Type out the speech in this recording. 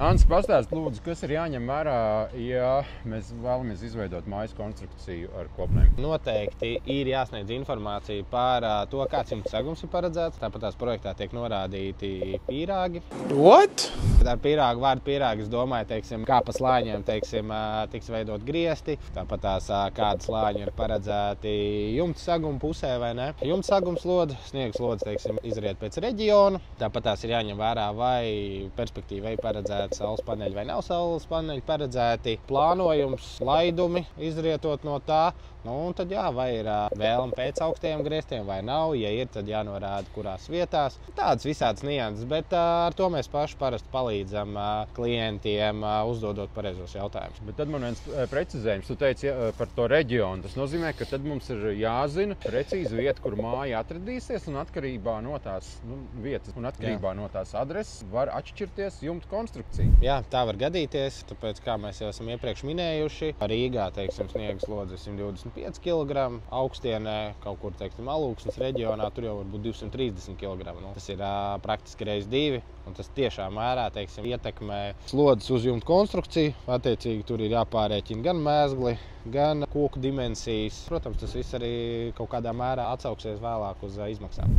Ants, pastāst lūdzu, kas ir jāņem vērā, ja mēs vēlamies izveidot mājas konstrukciju ar kopnēm? Noteikti ir jāsniedz informācija par to, kāds jumta segums ir paredzēts. Tāpat tās projektā tiek norādīti pīrāgi. What? Ar pīrāgu vārdu pīrāgi, es domāju, teiksim, kā pa slāņiem, teiksim, tiks veidot griesti. Tāpat tās kādi slāņi ir paredzēti jumta seguma pusē vai ne. Jumta segums lode, sniegs lodes, teiksim, izriet pēc reģiona. Tāpat tās ir jāņem vērā, vai perspektīvai paredzēti saules paneļi vai nav saules paneļi paredzēti, plānojums, laidumi izrietot no tā. Un tad jā, vai ir vēlme pēc augstajiem griestiem vai nav. Ja ir, tad jānorāda, kurās vietās. Tādas visādas nianses, bet ar to mēs paši parasti palīdzam klientiem, uzdodot pareizos jautājumus. Bet tad man viens precizējums. Tu teici par to reģionu. Tas nozīmē, ka tad mums ir jāzina precīzi vieta, kur māja atradīsies, un atkarībā no tās vietas un atkarībā no tās adreses var atšķirties jumta konstrukcija. Jā, tā var gadīties, tāpēc, kā mēs jau esam iepriekš minējuši, Rīgā, teiksim, sniegas lodze 125 kg, augstienē, kaut kur, teiksim, Alūksnes reģionā, tur jau var būt 230 kg. Tas ir praktiski reiz 2, un tas tiešām mērā, teiksim, ietekmē slodzes uz jumta konstrukciju. Attiecīgi, tur ir jāpārēķina gan mēzgli, gan koku dimensijas. Protams, tas viss arī kaut kādā mērā atsauksies vēlāk uz izmaksām.